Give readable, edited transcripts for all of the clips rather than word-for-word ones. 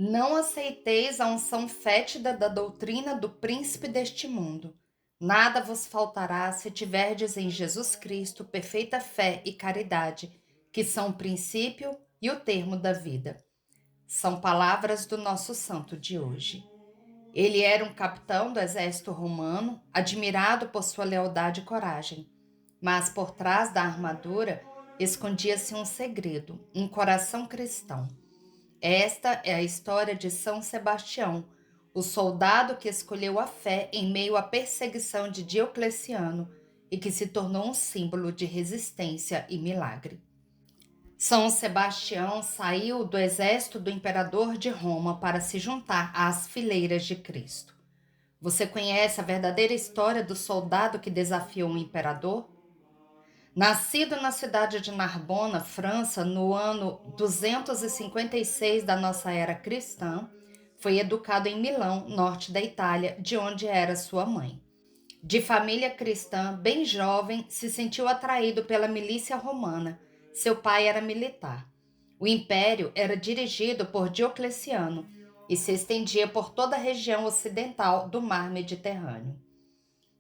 Não aceiteis a unção fétida da doutrina do príncipe deste mundo. Nada vos faltará se tiverdes em Jesus Cristo perfeita fé e caridade, que são o princípio e o termo da vida. São palavras do nosso santo de hoje. Ele era um capitão do exército romano, admirado por sua lealdade e coragem. Mas por trás da armadura escondia-se um segredo, um coração cristão. Esta é a história de São Sebastião, o soldado que escolheu a fé em meio à perseguição de Diocleciano e que se tornou um símbolo de resistência e milagre. São Sebastião saiu do exército do imperador de Roma para se juntar às fileiras de Cristo. Você conhece a verdadeira história do soldado que desafiou o imperador? Nascido na cidade de Narbona, França, no ano 256 da nossa era cristã, foi educado em Milão, norte da Itália, de onde era sua mãe. De família cristã, bem jovem, se sentiu atraído pela milícia romana. Seu pai era militar. O império era dirigido por Diocleciano e se estendia por toda a região ocidental do mar Mediterrâneo.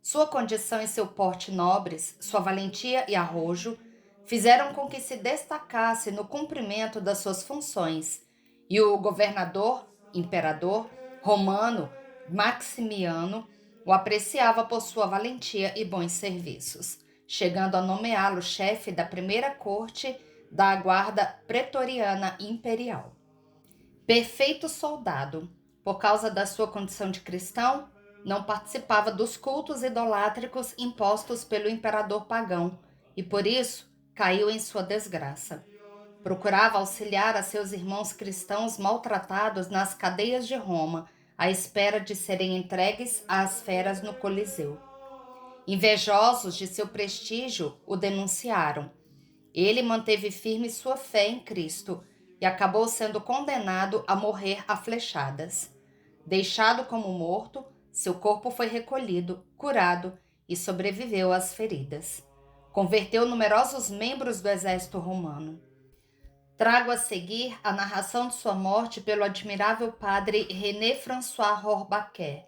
Sua condição e seu porte nobres, sua valentia e arrojo, fizeram com que se destacasse no cumprimento das suas funções, e o governador, imperador romano Maximiano o apreciava por sua valentia e bons serviços, chegando a nomeá-lo chefe da primeira corte da guarda pretoriana imperial. Perfeito soldado, por causa da sua condição de cristão, não participava dos cultos idolátricos impostos pelo imperador pagão e por isso caiu em sua desgraça. Procurava auxiliar a seus irmãos cristãos maltratados nas cadeias de Roma, à espera de serem entregues às feras no Coliseu. Invejosos de seu prestígio, o denunciaram. Ele manteve firme sua fé em Cristo e acabou sendo condenado a morrer a flechadas. Deixado como morto, seu corpo foi recolhido, curado e sobreviveu às feridas. Converteu numerosos membros do exército romano. Trago a seguir a narração de sua morte pelo admirável padre René François Rorbaquet.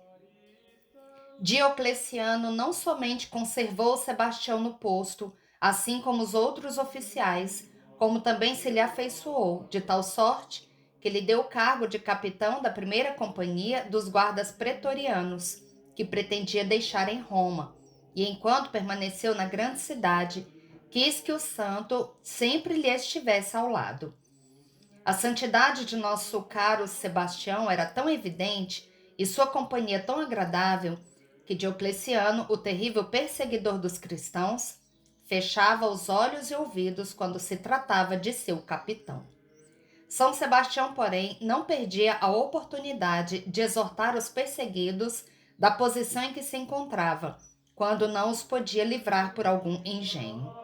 Diocleciano não somente conservou Sebastião no posto, assim como os outros oficiais, como também se lhe afeiçoou, de tal sorte que lhe deu o cargo de capitão da primeira companhia dos guardas pretorianos, que pretendia deixar em Roma, e enquanto permaneceu na grande cidade, quis que o santo sempre lhe estivesse ao lado. A santidade de nosso caro Sebastião era tão evidente e sua companhia tão agradável que Diocleciano, o terrível perseguidor dos cristãos, fechava os olhos e ouvidos quando se tratava de seu capitão. São Sebastião, porém, não perdia a oportunidade de exortar os perseguidos da posição em que se encontrava, quando não os podia livrar por algum engenho.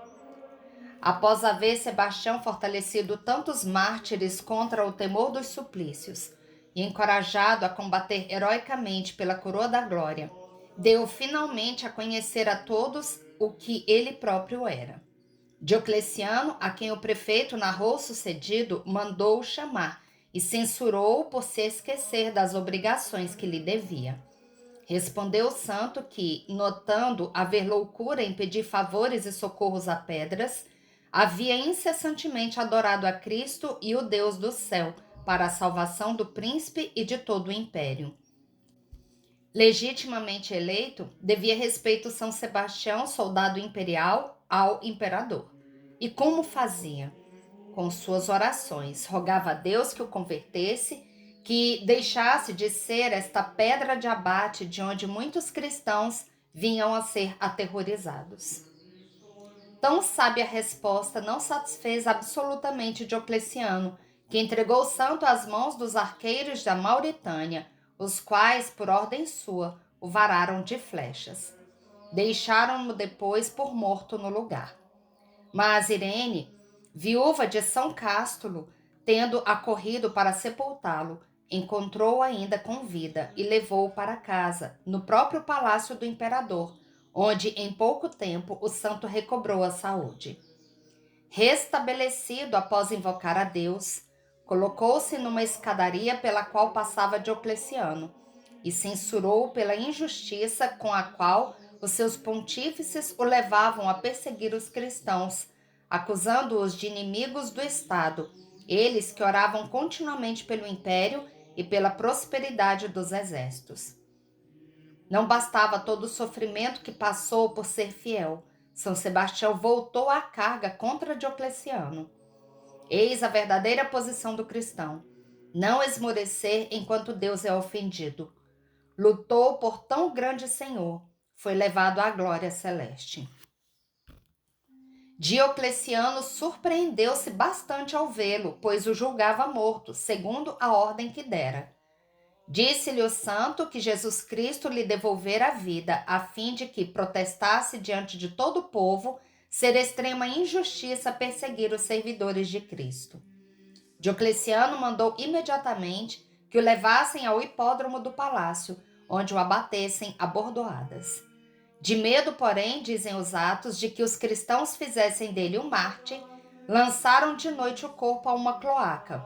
Após haver Sebastião fortalecido tantos mártires contra o temor dos suplícios e encorajado a combater heroicamente pela coroa da glória, deu finalmente a conhecer a todos o que ele próprio era. Diocleciano, a quem o prefeito narrou sucedido, mandou-o chamar e censurou-o por se esquecer das obrigações que lhe devia. Respondeu o santo que, notando haver loucura em pedir favores e socorros a pedras, havia incessantemente adorado a Cristo e o Deus do céu para a salvação do príncipe e de todo o império. Legitimamente eleito, devia respeito São Sebastião, soldado imperial, ao imperador. E como fazia? Com suas orações, rogava a Deus que o convertesse, que deixasse de ser esta pedra de abate de onde muitos cristãos vinham a ser aterrorizados. Tão sábia resposta não satisfez absolutamente Diocleciano, que entregou o santo às mãos dos arqueiros da Mauritânia, os quais, por ordem sua, o vararam de flechas. Deixaram-no depois por morto no lugar. Mas Irene, viúva de São Cástulo, tendo acorrido para sepultá-lo, encontrou-o ainda com vida e levou-o para casa, no próprio palácio do imperador, onde em pouco tempo o santo recobrou a saúde. Restabelecido após invocar a Deus, colocou-se numa escadaria pela qual passava Diocleciano e censurou pela injustiça com a qual os seus pontífices o levavam a perseguir os cristãos, acusando-os de inimigos do Estado, eles que oravam continuamente pelo império e pela prosperidade dos exércitos. Não bastava todo o sofrimento que passou por ser fiel. São Sebastião voltou à carga contra Diocleciano. Eis a verdadeira posição do cristão: não esmorecer enquanto Deus é ofendido. Lutou por tão grande Senhor, foi levado à glória celeste. Diocleciano surpreendeu-se bastante ao vê-lo, pois o julgava morto, segundo a ordem que dera. Disse-lhe o santo que Jesus Cristo lhe devolvera a vida, a fim de que protestasse diante de todo o povo ser extrema injustiça perseguir os servidores de Cristo. Diocleciano mandou imediatamente que o levassem ao hipódromo do palácio, onde o abatessem a bordoadas. De medo, porém, dizem os atos, de que os cristãos fizessem dele um mártir, lançaram de noite o corpo a uma cloaca.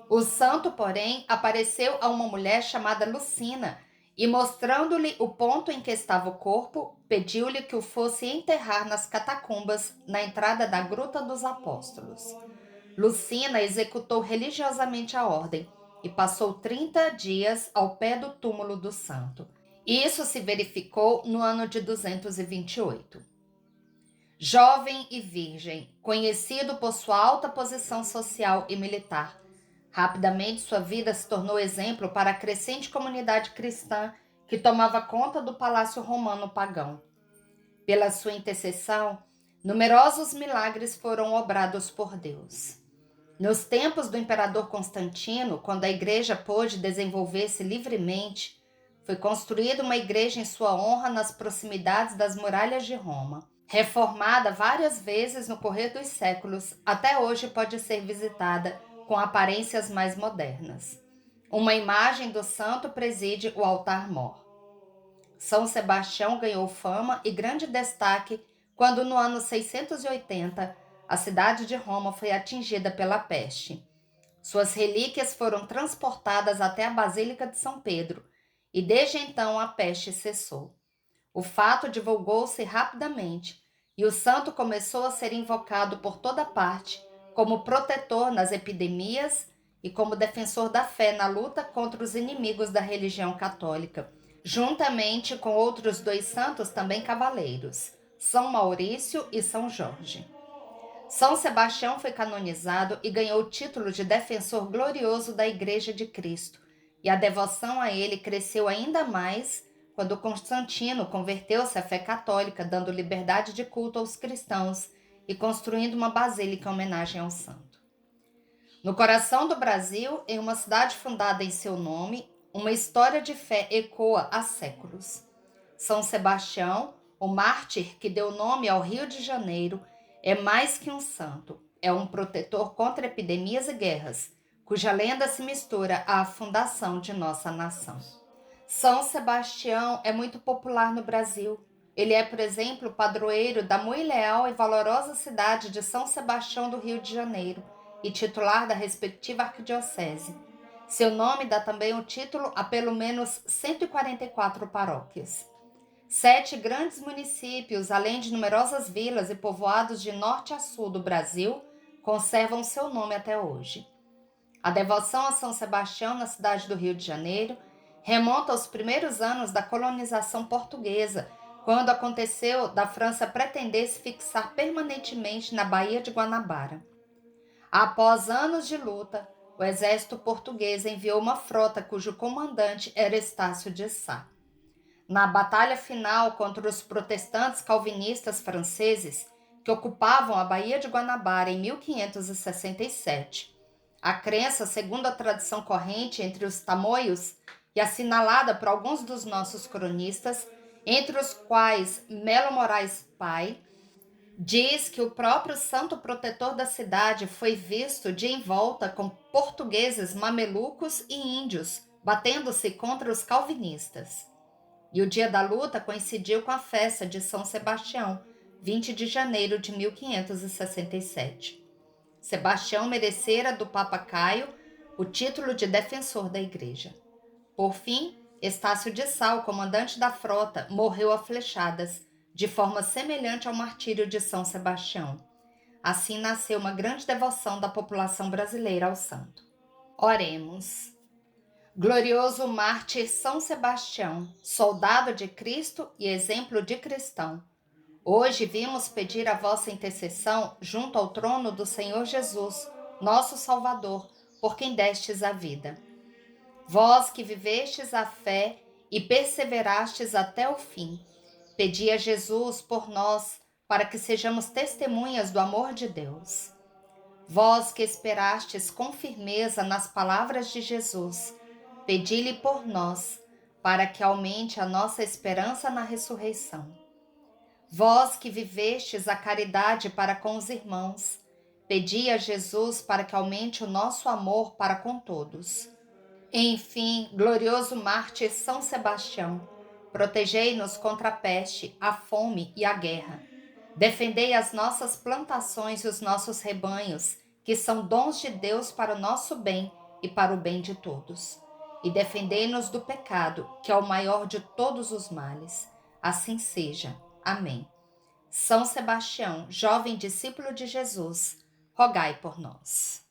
O santo, porém, apareceu a uma mulher chamada Lucina e, mostrando-lhe o ponto em que estava o corpo, pediu-lhe que o fosse enterrar nas catacumbas na entrada da Gruta dos Apóstolos. Lucina executou religiosamente a ordem e passou 30 dias ao pé do túmulo do santo. Isso se verificou no ano de 228. Jovem e virgem, conhecido por sua alta posição social e militar, rapidamente sua vida se tornou exemplo para a crescente comunidade cristã que tomava conta do palácio romano pagão. Pela sua intercessão, numerosos milagres foram obrados por Deus. Nos tempos do imperador Constantino, quando a igreja pôde desenvolver-se livremente, foi construída uma igreja em sua honra nas proximidades das muralhas de Roma. Reformada várias vezes no correr dos séculos, até hoje pode ser visitada com aparências mais modernas. Uma imagem do santo preside o altar-mor. São Sebastião ganhou fama e grande destaque quando, no ano 680, a cidade de Roma foi atingida pela peste. Suas relíquias foram transportadas até a Basílica de São Pedro, e desde então a peste cessou. O fato divulgou-se rapidamente, e o santo começou a ser invocado por toda parte como protetor nas epidemias e como defensor da fé na luta contra os inimigos da religião católica, juntamente com outros dois santos também cavaleiros, São Maurício e São Jorge. São Sebastião foi canonizado e ganhou o título de defensor glorioso da Igreja de Cristo, e a devoção a ele cresceu ainda mais quando Constantino converteu-se à fé católica, dando liberdade de culto aos cristãos e construindo uma basílica em homenagem ao santo. No coração do Brasil, em uma cidade fundada em seu nome, uma história de fé ecoa há séculos. São Sebastião, o mártir que deu nome ao Rio de Janeiro, é mais que um santo, é um protetor contra epidemias e guerras, cuja lenda se mistura à fundação de nossa nação. São Sebastião é muito popular no Brasil. Ele é, por exemplo, padroeiro da muito leal e valorosa cidade de São Sebastião do Rio de Janeiro e titular da respectiva arquidiocese. Seu nome dá também o título a pelo menos 144 paróquias. 7 grandes municípios, além de numerosas vilas e povoados de norte a sul do Brasil, conservam seu nome até hoje. A devoção a São Sebastião na cidade do Rio de Janeiro remonta aos primeiros anos da colonização portuguesa, quando aconteceu da França pretender se fixar permanentemente na Baía de Guanabara. Após anos de luta, o exército português enviou uma frota cujo comandante era Estácio de Sá. Na batalha final contra os protestantes calvinistas franceses, que ocupavam a Baía de Guanabara em 1567, a crença, segundo a tradição corrente entre os tamoios e assinalada por alguns dos nossos cronistas, entre os quais Melo Moraes Pai, diz que o próprio santo protetor da cidade foi visto de envolta com portugueses, mamelucos e índios, batendo-se contra os calvinistas. E o dia da luta coincidiu com a festa de São Sebastião, 20 de janeiro de 1567. Sebastião merecera do Papa Caio o título de defensor da Igreja. Por fim, Estácio de Sal, comandante da frota, morreu a flechadas, de forma semelhante ao martírio de São Sebastião. Assim nasceu uma grande devoção da população brasileira ao santo. Oremos. Glorioso mártir São Sebastião, soldado de Cristo e exemplo de cristão, hoje vimos pedir a vossa intercessão junto ao trono do Senhor Jesus, nosso Salvador, por quem destes a vida. Vós que vivestes a fé e perseverastes até o fim, pedi a Jesus por nós, para que sejamos testemunhas do amor de Deus. Vós que esperastes com firmeza nas palavras de Jesus, pedi-lhe por nós, para que aumente a nossa esperança na ressurreição. Vós que vivestes a caridade para com os irmãos, pedi a Jesus para que aumente o nosso amor para com todos. Enfim, glorioso mártir São Sebastião, protegei-nos contra a peste, a fome e a guerra. Defendei as nossas plantações e os nossos rebanhos, que são dons de Deus para o nosso bem e para o bem de todos. E defendei-nos do pecado, que é o maior de todos os males. Assim seja. Amém. São Sebastião, jovem discípulo de Jesus, rogai por nós.